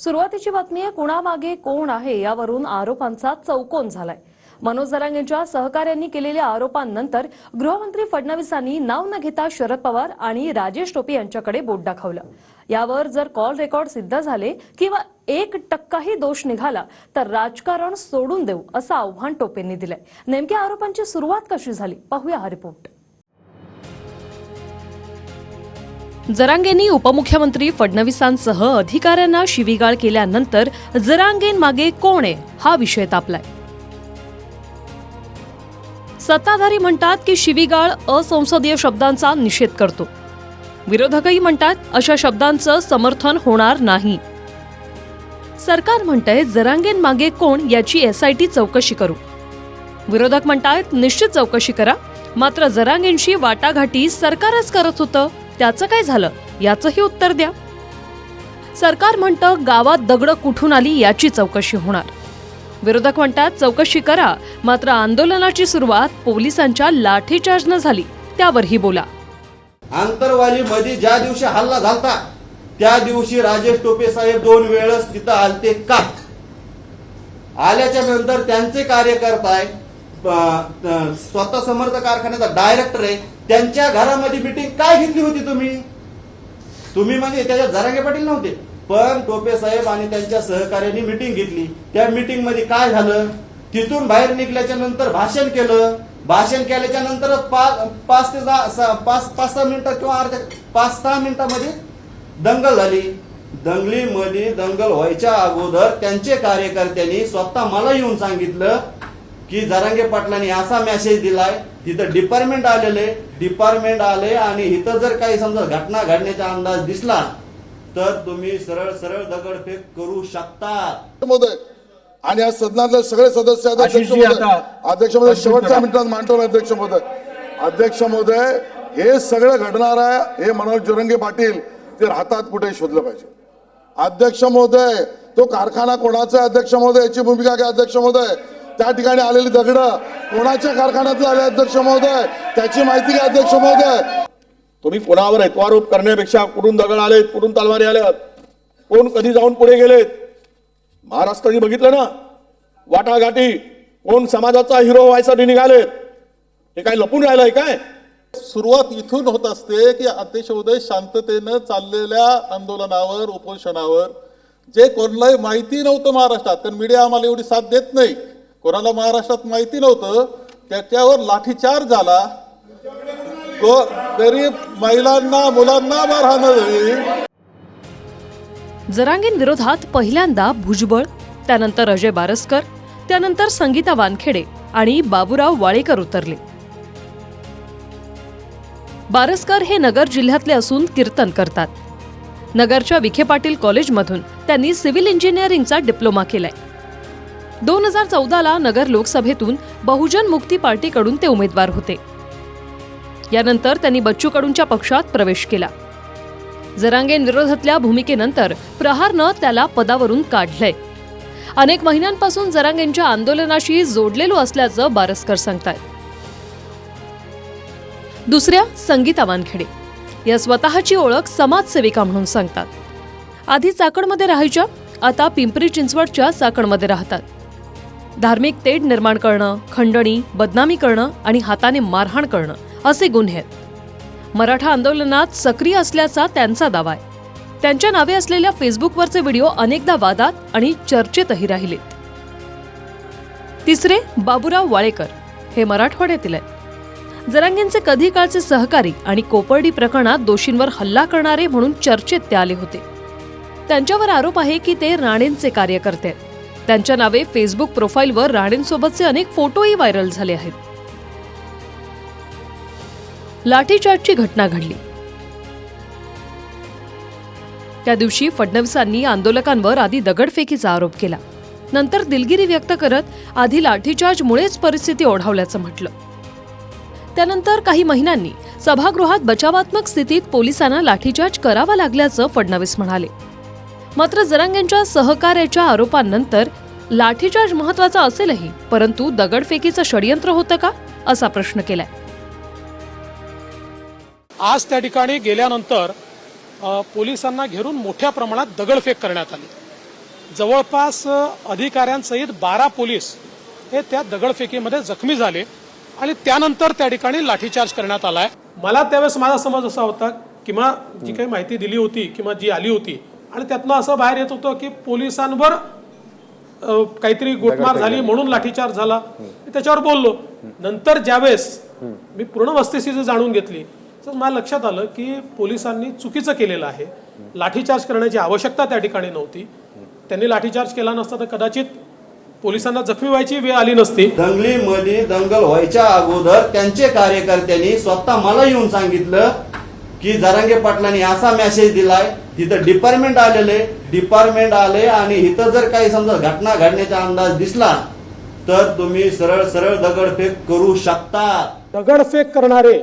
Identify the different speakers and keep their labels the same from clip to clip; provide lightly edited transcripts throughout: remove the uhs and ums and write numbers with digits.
Speaker 1: सुरुवातीची बातमी आहे, कुणामागे कोण आहे यावरून आरोपांचा चौकोन झालाय। मनोज जरांगेंच्या सहकाऱ्यांनी केलेल्या आरोपांनंतर गृहमंत्री फडणवीसांनी नाव न घेता शरद पवार आणि राजेश टोपे यांच्याकडे बोट दाखवलं। यावर जर कॉल रेकॉर्ड सिद्ध झाले किंवा 1% दोष निघाला तर राजकारण सोडून देऊ असं आव्हान टोपेंनी दिलंय। नेमक्या आरोपांची सुरुवात कशी झाली पाहूया हा रिपोर्ट। जरांगेंनी उपमुख्यमंत्री फडणवीसांसह अधिकाऱ्यांना शिवीगाळ केल्यानंतर जरांगेंमागे कोण आहे हा विषय तापलाय। सत्ताधारी म्हणतात की शिवीगाळ असंसदीय शब्दांचा निषेध करतो। विरोधकही म्हणतात अशा शब्दांचं समर्थन होणार नाही। सरकार म्हणतंय जरांगेंमागे कोण याची SIT चौकशी करू। विरोधक म्हणतात निश्चित चौकशी करा, मात्र जरांगेंशी वाटाघाटी सरकारच करत होतं, त्याचं काय झालं याचंही उत्तर द्या। सरकार म्हणतं गावात दगड कुठून आली याची चौकशी होणार। विरोधक म्हणतात चौकशी करा, मात्र आंदोलनाची सुरुवात पोलिसांच्या लाठीचार्जनं झाली त्यावरही बोला।
Speaker 2: आंतरवाली मध्ये ज्या दिवशी हल्ला झालता त्या दिवशी राजेश टोपे साहेब 2 वेळेस तिथं आलते का? आल्याच्या नंतर त्यांचे कार्यकर्ता स्वतः समर्थ कारखान्याचा डायरेक्टर आहे, त्यांच्या घरामध्ये मीटिंग काय घेतली होती तुम्ही म्हणजे त्याच्यात जरांगे पाटील नव्हते, पण टोपे साहेब आणि त्यांच्या सहकार्यांनी मीटिंग घेतली। त्या मीटिंग मध्ये काय झालं? तिथून बाहेर निघल्याच्या नंतर भाषण केलं। भाषण केल्याच्या नंतर 5 ते 6 मिनिटं किंवा 5-6 मिनिटांमध्ये दंगल झाली। दंगलीमध्ये दंगल व्हायच्या अगोदर त्यांचे कार्यकर्त्यांनी स्वतः मला येऊन सांगितलं की जरांगे पाटलांनी असा मेसेज दिलाय, तिथं डिपार्टमेंट आले आणि इथं जर काही समजा घटना घडण्याचा अंदाज दिसला तर तुम्ही सरळ सरळ दगडफेक करू शकता।
Speaker 3: आणि या सदनातले सगळे सदस्य अध्यक्ष महोदय शेवटच्या मिनिटात मांडतो। अध्यक्ष महोदय हे सगळं घडणार आहे हे मनोज जरांगे पाटील ते हातात कुठे शोधलं पाहिजे। अध्यक्ष महोदय तो कारखाना कोणाचा आहे? अध्यक्ष महोदय याची भूमिका काय? अध्यक्ष महोदय त्या ठिकाणी आलेली दगड कोणाच्या कारखान्यातून आले? अध्यक्ष महोदय त्याची माहिती काय? अध्यक्ष महोदय
Speaker 4: तुम्ही कोणावर हेतवारोप करण्यापेक्षा कुठून दगड आलेत, कुठून तलवारी आल्यात, कोण कधी जाऊन पुढे गेलेत, महाराष्ट्राने बघितलं ना वाटाघाटी, कोण समाजाचा हिरो व्हायसाठी निघालेत, हे काय लपून राहिलंय काय?
Speaker 5: सुरुवात इथून होत असते की अध्यक्ष महोदय शांततेनं चाललेल्या आंदोलनावर उपोषणावर जे कोणालाही माहिती नव्हतं महाराष्ट्रात, कारण मीडिया आम्हाला एवढी साथ देत नाही, कोणाला महाराष्ट्रात माहिती नव्हतं त्याच्यावर लाठीचार्ज झाला, गरीब महिलांना मुलांना मारहाण झाली।
Speaker 1: जरांगेंविरोधात पहिल्यांदा भुजबळ, त्यानंतर अजय बारसकर, त्यानंतर संगीता वानखेडे आणि बाबूराव वाळेकर उतरले। बारसकर हे नगर जिल्ह्यातले असून कीर्तन करतात। नगरच्या विखे पाटील कॉलेजमधून त्यांनी सिव्हिल इंजिनिअरिंगचा डिप्लोमा केलाय। 2014ला नगर लोकसभेतून बहुजन मुक्ती पार्टीकडून ते उमेदवार होते। यानंतर त्यांनी बच्चू कडूंच्या पक्षात प्रवेश केला। जरांगेंविरोधातल्या भूमिकेनंतर प्रहारनं त्याला पदावरून काढलंय। अनेक महिन्यांपासून जरांगेंच्या आंदोलनाशी जोडलेलो असल्याचं बारसकर सांगतायत। दुसऱ्या संगीता वानखेडे या स्वतःची ओळख समाजसेविका म्हणून सांगतात। आधी चाकणमध्ये राहायच्या, आता पिंपरी चिंचवडच्या चाकणमध्ये राहतात। धार्मिक तेढ निर्माण करणं, खंडणी, बदनामी करणं आणि हाताने मारहाण करणं असे गुन्हे आहेत। मराठा आंदोलनात सक्रिय असल्याचा त्यांचा दावा आहे। त्यांच्या नावे असलेल्या फेसबुकवरचे व्हिडिओ अनेकदा वादात आणि चर्चेतही राहिलेत। तिसरे बाबूराव वाळेकर हे मराठवाड्यातील आहेत। जरांगेंचे कधी काळचे सहकारी आणि कोपर्डी प्रकरणात दोषींवर हल्ला करणारे म्हणून चर्चेत ते आले होते। त्यांच्यावर आरोप आहे की ते राणेंचे कार्यकर्ते आहेत। त्यांच्या नावे फेसबुक प्रोफाईलवर राणेंसोबतचे अनेक फोटोही व्हायरल झाले आहेत। लाठीचार्जची घटना घडली त्या दिवशी फडणवीसांनी आंदोलकांवर आधी दगडफेकीचा आरोप केला, नंतर दिलगिरी व्यक्त करत आधी लाठीचार्जमुळेच परिस्थिती ओढावल्याचं म्हटलं। त्यानंतर काही महिन्यांनी सभागृहात बचावात्मक स्थितीत पोलिसांना लाठीचार्ज करावा लागल्याचं फडणवीस म्हणाले। मात्र जरांगेंच्या सहकार्याच्या आरोपांनंतर लाठीचार्ज महत्वाचा असेलही, परंतु दगडफेकीचं षडयंत्र होतं का असा प्रश्न केलाय।
Speaker 6: आज त्या ठिकाणी गेल्यानंतर पोलिसांना घेरून मोठ्या प्रमाणात दगडफेक करण्यात आली जवळपास अधिकाऱ्यांसहित 12 पोलीस हे त्या दगडफेकीमध्ये जखमी झाले आणि त्यानंतर त्या ठिकाणी लाठीचार्ज करण्यात आलाय. मला त्यावेळेस माझा समज असा होता किंवा जी काही माहिती दिली होती किंवा जी आली होती आणि त्यातनं असं बाहेर येत होतं की पोलिसांवर काहीतरी गोटमार झाली म्हणून लाठीचार्ज झाला. मी त्याच्यावर बोललो. नंतर ज्यावेळेस मी पूर्ण वस्तुस्थिती जाणून घेतली तर मला लक्षात आलं की पोलिसांनी चुकीचं केलेलं आहे. लाठीचार्ज करण्याची आवश्यकता त्या ठिकाणी नव्हती. त्यांनी लाठीचार्ज केला नसता तर कदाचित पोलिसांना जखमी व्हायची वेळ आली नसती.
Speaker 2: दंगलीमध्ये दंगल व्हायच्या अगोदर त्यांचे कार्यकर्त्यांनी स्वतः मला येऊन सांगितलं की जरांगे पाटलांनी असा मेसेज दिलाय, तिथं डिपार्टमेंट आले आणि इथं जर काही समजा घटना घडण्याचा अंदाज दिसला तर तुम्ही सरळ सरळ दगडफेक करू शकता.
Speaker 6: दगडफेक करणारे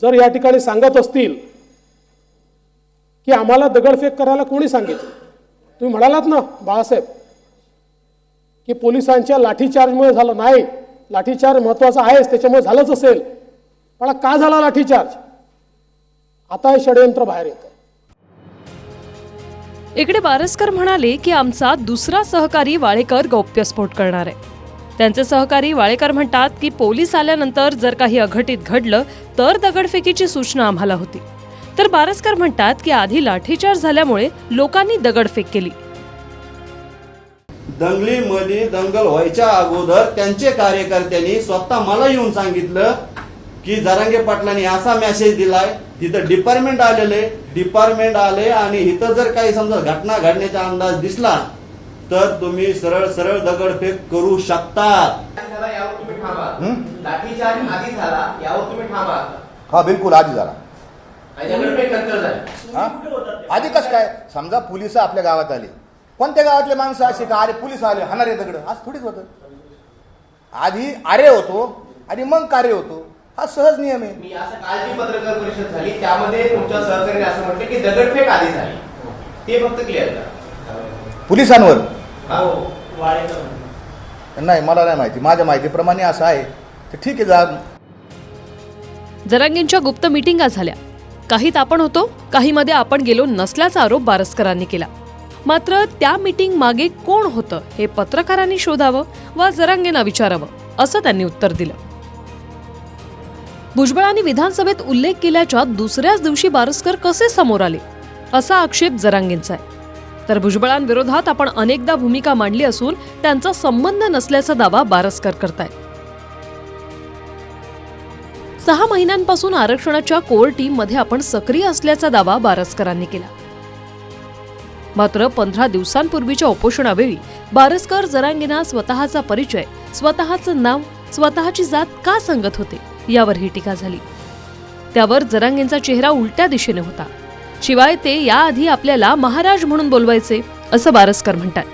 Speaker 6: जर या ठिकाणी सांगत असतील की आम्हाला दगडफेक करायला कोणी सांगितलं, तुम्ही म्हणालात ना बाळासाहेब की पोलिसांच्या लाठीचार्जमुळे झालं नाही, लाठीचार्ज महत्वाचा आहेच त्याच्यामुळे झालंच असेल, पण का झाला लाठीचार्ज? आता हे षडयंत्र बाहेर येतं.
Speaker 1: इकडे बारसकर म्हणाले की आमचा दुसरा सहकारी वाळेकर गौप्यस्फोट करणार आहे. त्यांचे सहकारी वाळेकर म्हणतात की पोलीस आल्यानंतर जर काही अघटित घडलं तर दगडफेकीची सूचना आम्हाला होती. तर बारसकर म्हणतात की आधी लाठीचार्ज झाल्यामुळे लोकांनी दगडफेक केली.
Speaker 2: दंगलीमध्ये दंगल व्हायच्या अगोदर त्यांचे कार्यकर्त्यांनी स्वतः मला येऊन सांगितलं की जरांगे पाटलांनी असा मेसेज दिलाय, तिथं डिपार्टमेंट आले आणि इथं जर काही समजा घटना घडण्याचा अंदाज दिसला तर तुम्ही सरळ सरळ दगडफेक करू शकता.
Speaker 7: लाठीचार्ज आधी झाला यावर तुम्ही थांबा.
Speaker 8: हा बिलकुल आधी झाला.
Speaker 7: दगडफेक नंतर झाली.
Speaker 8: आधी कसं काय? समजा पोलिस आपल्या गावात आले, कोणत्या गावातले माणसं असे का अरे पोलीस आले हाणारे दगड, आज थोडीच होतं. आधी अरे होतो आणि मग कार्य होतो, हा सहज नियम आहे.
Speaker 7: मी असं काल जी पत्रकार परिषद झाली त्यामध्ये तुमच्या सहकार्याने असं म्हटलं की दगडफेक आधी झाली, ते फक्त क्लिअर करा.
Speaker 8: पोलिसांवर
Speaker 7: वाळेकर
Speaker 8: नाही, मला नाही माहिती. माझ्या माहितीप्रमाणे असं आहे तर ठीक आहे. जा.
Speaker 1: जरांगेंच्या गुप्त मिटिंगा झाल्या. काहीत आपण होतो, काहीमध्ये आपण गेलो नसल्याचा आरोप बारसकरांनी केला. मात्र त्या मीटिंग मागे कोण होतं हे पत्रकारांनी शोधावं वा जरांगेंना विचारावं असं त्यांनी उत्तर दिलं. भुजबळांनी विधानसभेत उल्लेख केल्याच्या दुसऱ्याच दिवशी बारसकर कसे समोर आले असा आक्षेप जरांगेंचा आहे. तर भुजबळांविरोधात आपण अनेकदा भूमिका मांडली असून त्यांचा संबंध नसल्याचा दावा बारसकर करतायत. 6 महिन्यांपासून आरक्षणाच्या कोर टीममध्ये आपण सक्रिय असल्याचा दावा बारसकरांनी केला. मात्र 15 दिवसांपूर्वीच्या उपोषणावेळी बारसकर जरांगेंना स्वतःचा परिचय, स्वतःचं नाव, स्वतःची जात का सांगत होते यावर ही टीका झाली. त्यावर जरांगेंचा चेहरा उलट्या दिशेने होता. शिवाय ते याआधी आपल्याला महाराज म्हणून बोलवायचे असं बारसकर म्हणतात.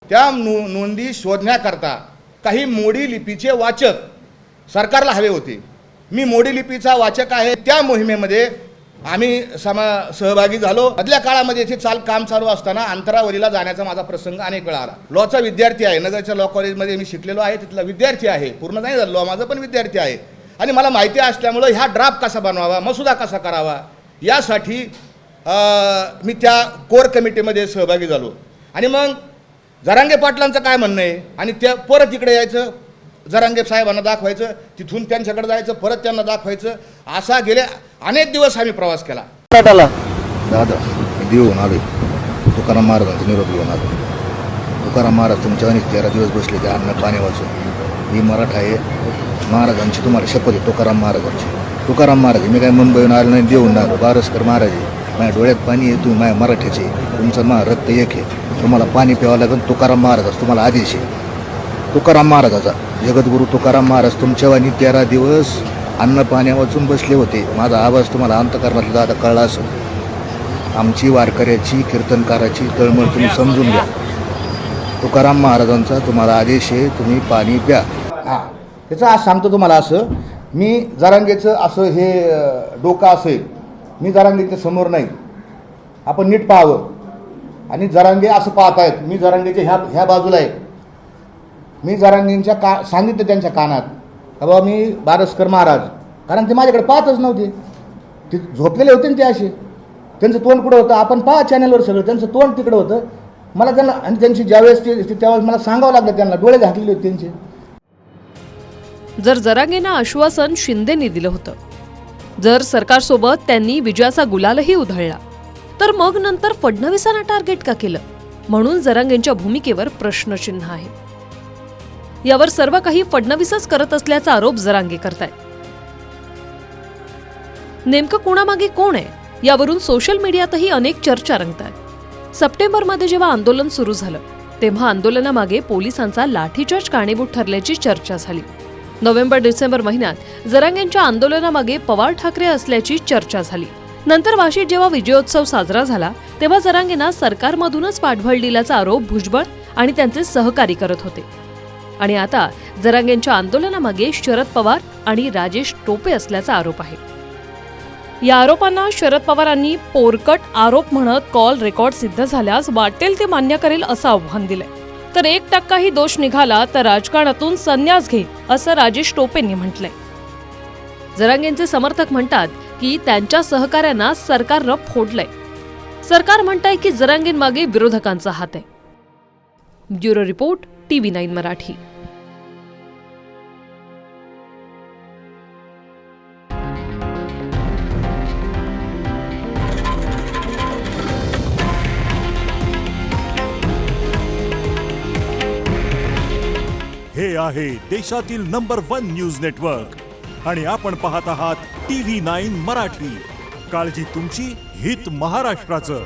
Speaker 8: त्या नोंदी शोधण्याकरता काही मोडी लिपीचे वाचक सरकारला हवे होते. मी मोडी लिपीचा वाचक आहे. त्या मोहिमेमध्ये आम्ही सहभागी झालो. मधल्या काळामध्ये इथे काम चालू असताना अंतरावलीला जाण्याचा माझा प्रसंग अनेक वेळा आला. लॉचा विद्यार्थी आहे, नगरच्या लॉ कॉलेजमध्ये मी शिकलेलो आहे, तिथला विद्यार्थी आहे. पूर्ण नाही झालं लॉ माझं, पण विद्यार्थी आहे. आणि मला माहिती असल्यामुळं ह्या ड्राफ्ट कसा बनवावा, मसुदा कसा करावा यासाठी मी त्या कोर कमिटीमध्ये सहभागी झालो. आणि मग जरांगे पाटलांचं काय म्हणणं आहे आणि त्या परत इकडे यायचं, जरांगे साहेबांना दाखवायचं, तिथून त्यांच्याकडे जायचं, परत त्यांना दाखवायचं, असा गेले अनेक दिवस आम्ही प्रवास केला.
Speaker 9: दादा
Speaker 8: देऊन आलो, तुकाराम महाराजांचा निरोप घेऊन आलो. तुकाराम महाराज तुमच्या अनेक 13 दिवस बसले त्या अन्न पाणी वाचून. मी मराठा आहे, महाराजांची तुम्हाला शपथ आहे, तुकाराम महाराजांची. तुकाराम महाराज मी काय मुंबईहून आलो नाही, देऊन आलो. बारसकर महाराज आहे, माझ्या डोळ्यात पाणी आहे, तुम्ही माझ्या मराठ्याचे, तुमचं रक्त एक आहे, तुम्हाला पाणी प्यावं लागेल. तुकाराम महाराज तुम्हाला आदेश आहे. तुकाराम महाराजाचा, जगद्गुरू तुकाराम महाराज तुमच्यावानी 13 दिवस अन्न पाण्या वाचून बसले होते. माझा आवाज तुम्हाला अंतःकरणातला दादा कळला असेल. आमची वारकऱ्याची कीर्तनकाराची तळमळ तुम्ही समजून घ्या. तुकाराम महाराजांचा तुम्हाला आदेश आहे, तुम्ही पाणी प्या. हां, त्याचं आज सांगतो तुम्हाला असं, मी जरांगेचं असं हे डोकं असेल, मी जरांगेच्या समोर नाही, आपण नीट पाहावं. आणि जरांगे असं पाहत आहेत, मी जरांगेच्या ह्या बाजूला आहे. मी जरांगेंच्या सांगितलं त्यांच्या कानात का बाबा मी बारसकर महाराज, कारण ते माझ्याकडे पाहतच नव्हते, ते झोपलेले होते ना ते असे. त्यांचं तोंड कुठं होतं आपण पहा चॅनलवर सगळं, त्यांचं तोंड तिकडं होतं
Speaker 9: मला त्यांना आणि त्यांची ज्यावेळेस ते त्यावेळेस मला सांगावं लागलं, त्यांना डोळे घातलेले होते त्यांचे.
Speaker 1: जर जरांगेंना आश्वासन शिंदेंनी दिलं होतं, जर सरकारसोबत त्यांनी विजयाचा गुलालही उधळला, तर मग नंतर फडणवीसांना टार्गेट का केलं? म्हणून जरांगेंच्या भूमिकेवर प्रश्नचिन्ह आहे. यावर सर्व काही फडणवीसच करत असल्याचा आरोप जरांगे करतायत. नेमकं कोणामागे कोण आहे यावरून सोशल मीडियातही अनेक चर्चा रंगतायत. सप्टेंबरमध्ये जेव्हा आंदोलन सुरू झालं तेव्हा आंदोलनामागे पोलिसांचा लाठीचार्ज कारणीभूत ठरल्याची चर्चा झाली. नोव्हेंबर-डिसेंबर महिन्यात जरांगेंच्या आंदोलनामागे पवार ठाकरे असल्याची चर्चा झाली. नंतर वाशीत जेव्हा विजयोत्सव साजरा झाला तेव्हा जरांगेंना सरकारमधूनच पाठबळ दिल्याचा आरोप भुजबळ आणि त्यांचे सहकारी करत होते. आणि आता जरांगेंच्या आंदोलनामागे शरद पवार आणि राजेश टोपे असल्याचा आरोप आहे. या आरोपांना शरद पवारांनी पोरकट आरोप म्हणत कॉल रेकॉर्ड सिद्ध झाल्यास वाटेल ते मान्य करेल असं आव्हान दिलंय. तर 1% दोष निघाला तर राजकारणातून संन्यास घेईल असं राजेश टोपेंनी म्हटलंय. जरांगेंचे समर्थक म्हणतात की त्यांच्या सहकाऱ्यांना सरकारनं फोडलंय. सरकार म्हणतंय की जरांगेंमागे विरोधकांचा हात आहे. Bureau report, TV9 Marathi.
Speaker 10: हे आहे देशातील नंबर 1 न्यूज नेटवर्क आणि आपण पाहत आहात TV9 मराठी. काळजी तुमची, हित महाराष्ट्राचं.